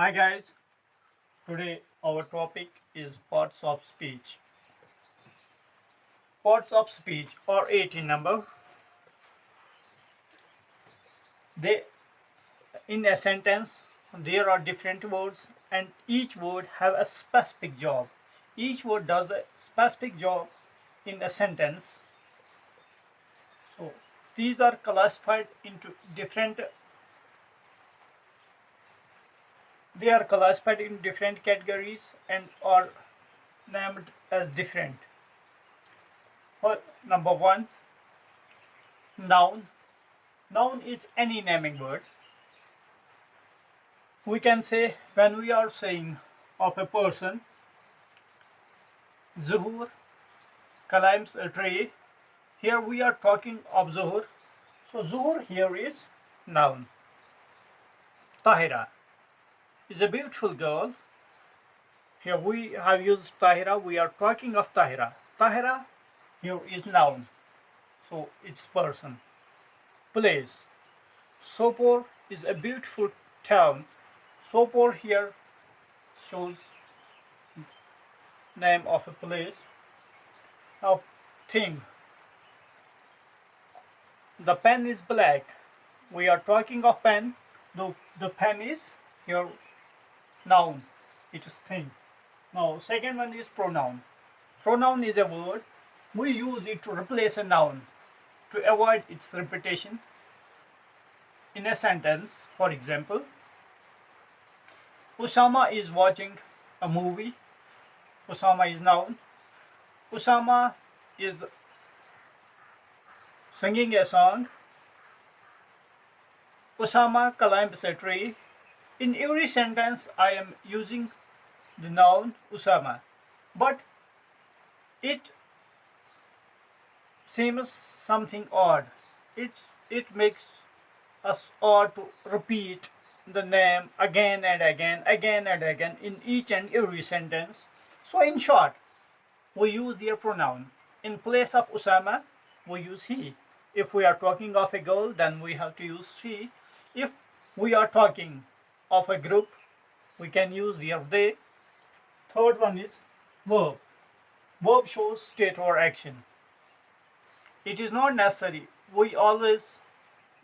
Hi guys, today our topic is parts of speech. Parts of speech are 8 in number. They in a sentence there are different words and each word have a specific job. Each word does a specific job in a sentence. So these are classified into different they are classified in different categories and are named as different. For number 1, noun. Noun is any naming word. We can say when we are saying of a person, Zuhur climbs a tree. Here we are talking of Zuhur. So Zuhur here is noun. Tahira is a beautiful girl. Here we have used Tahira. We are talking of Tahira. Tahira here is noun. So it's person. Place. Sopor is a beautiful town. Sopor here shows name of a place. Now thing. The pen is black. We are talking of pen. The pen is here noun. It is thing. Now second one is pronoun. Pronoun is a word. We use it to replace a noun to avoid its repetition in a sentence. For example, Usama is watching a movie. Usama is noun. Usama is singing a song. Usama climbs a tree. In every sentence, I am using the noun Usama, but it seems something odd. It makes us odd to repeat the name again and again in each and every sentence. So in short, we use their pronoun. In place of Usama, we use he. If we are talking of a girl, then we have to use she. If we are talking of a group, we can use their they. Third one is verb. Verb shows state or action. It is not necessary. We always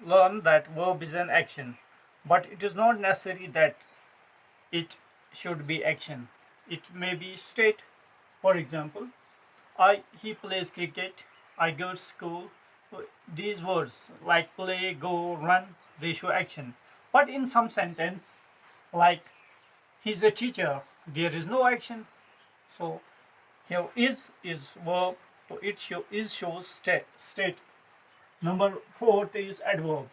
learn that verb is an action, but it is not necessary that it should be action. It may be state. For example, he plays cricket, I go to school. These words like play, go, run, they show action. But in some sentence, like he's a teacher, there is no action. So here is verb, so is shows state. Number fourth is adverb.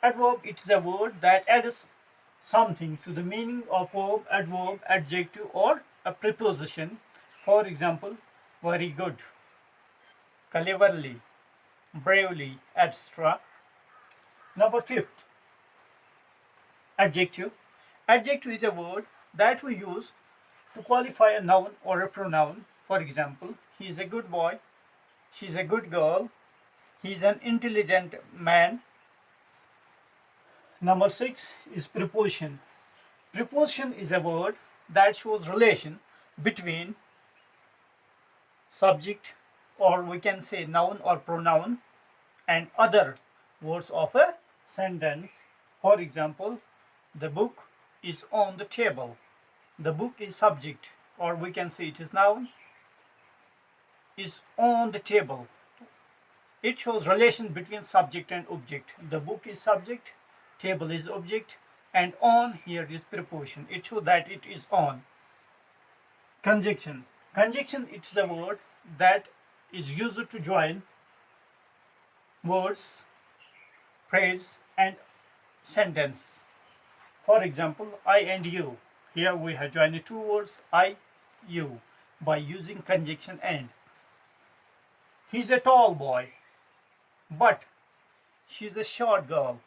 Adverb, it is a word that adds something to the meaning of verb, adverb, adjective, or a preposition. For example, very good, cleverly, bravely, etc. Number fifth, adjective. Adjective is a word that we use to qualify a noun or a pronoun. For example, he is a good boy, she is a good girl, he is an intelligent man. Number six is preposition. Preposition is a word that shows relation between subject, or we can say noun or pronoun, and other words of a sentence. For example, the book is on the table. The book is subject, or we can say it is noun, is on the table. It shows relation between subject and object. The book is subject, table is object, and on here is preposition. It shows that it is on. Conjunction. Conjunction, it is a word that is used to join words, phrase, and sentence. For example, I and you. Here we have joined two words, I, you, by using conjunction and. He's a tall boy, but she's a short girl.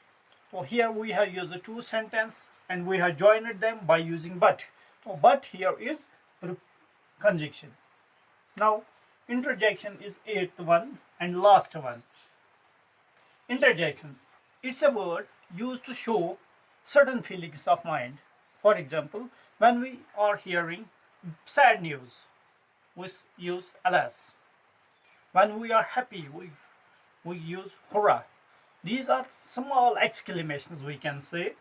So here we have used the two sentence and we have joined them by using but. So but here is conjunction. Now interjection is eighth one and last one. Interjection. It's a word used to show certain feelings of mind. For example, when we are hearing sad news, we use alas. When we are happy, we use hurrah. These are small exclamations, we can say.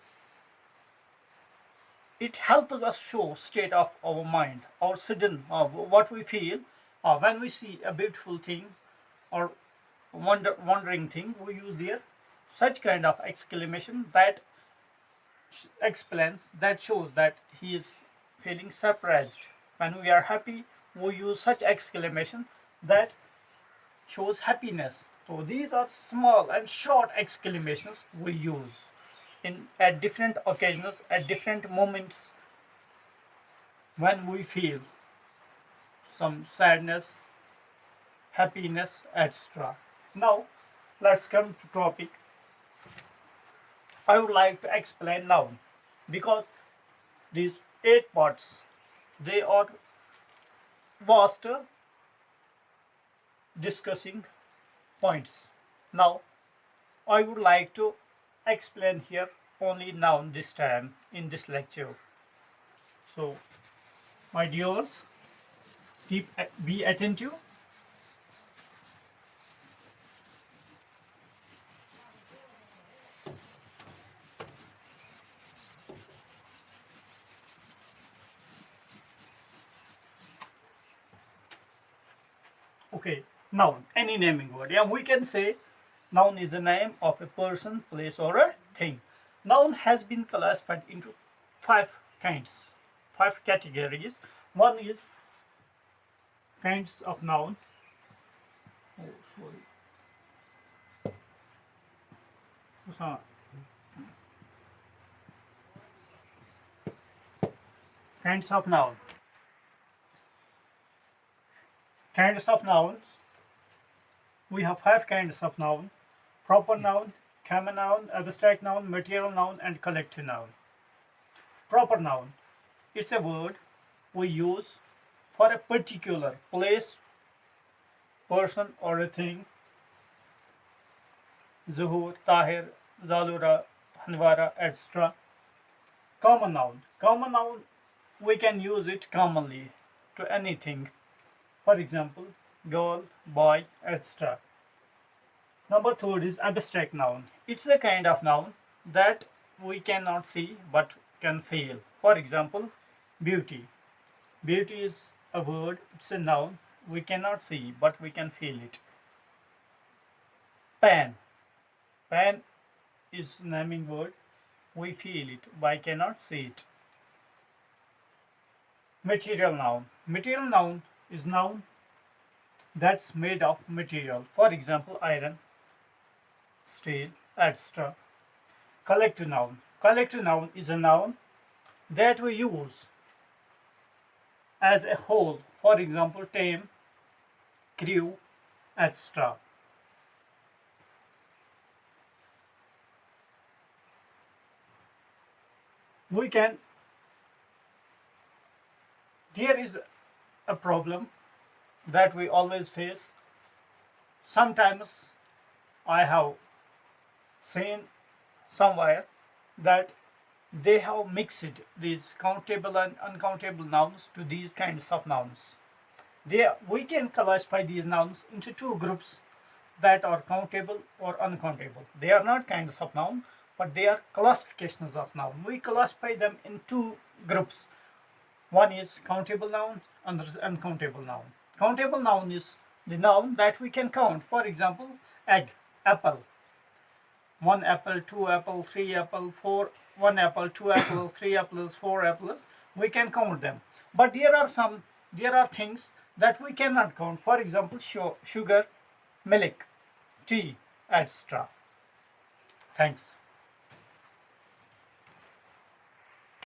It helps us show state of our mind or sudden what we feel when we see a beautiful thing or wondering thing. We use there such kind of exclamation that explains, that shows that he is feeling surprised. When we are happy, we use such exclamation that shows happiness. So these are small and short exclamations we use in at different occasions, at different moments when we feel some sadness, happiness, etc. Now let's come to topic. I would like to explain noun because these 8 parts, they are vast discussing points. Now I would like to explain here only noun this time in this lecture. So my dears, be attentive. Okay, noun, any naming word. Yeah, we can say noun is the name of a person, place, or a thing. Noun has been classified into 5 kinds, 5 categories. One is kinds of noun. Oh, sorry. Kinds of noun. Kinds of nouns. We have 5 kinds of noun: proper noun, common noun, abstract noun, material noun, and collective noun. Proper noun. It's a word we use for a particular place, person, or a thing. Zuhur, Tahir, Zalura, Hanwara, etc. Common noun. Common noun, we can use it commonly to anything. For example, girl, boy, etc. Number third is abstract noun. It's a kind of noun that we cannot see but can feel. For example, beauty. Beauty is a word, it's a noun we cannot see but we can feel it. Pen. Pen is naming word, we feel it but cannot see it. Material noun. Material noun is noun that's made of material. For example, iron, steel, etc. Collective noun. Collective noun is a noun that we use as a whole. For example, team, crew, etc. We can, there is a problem that we always face. Sometimes I have seen somewhere that they have mixed these countable and uncountable nouns to these kinds of nouns. We can classify these nouns into 2 groups that are countable or uncountable. They are not kinds of noun, but they are classifications of noun. We classify them in 2 groups. One is countable noun, another is uncountable noun. Countable noun is the noun that we can count. For example, egg, apple. 1 apple, 2 apple, 3 apple, 4. 1 apple, 2 apples, 3 apples, 4 apples. We can count them. But there are things that we cannot count. For example, sugar, milk, tea, etc. Thanks.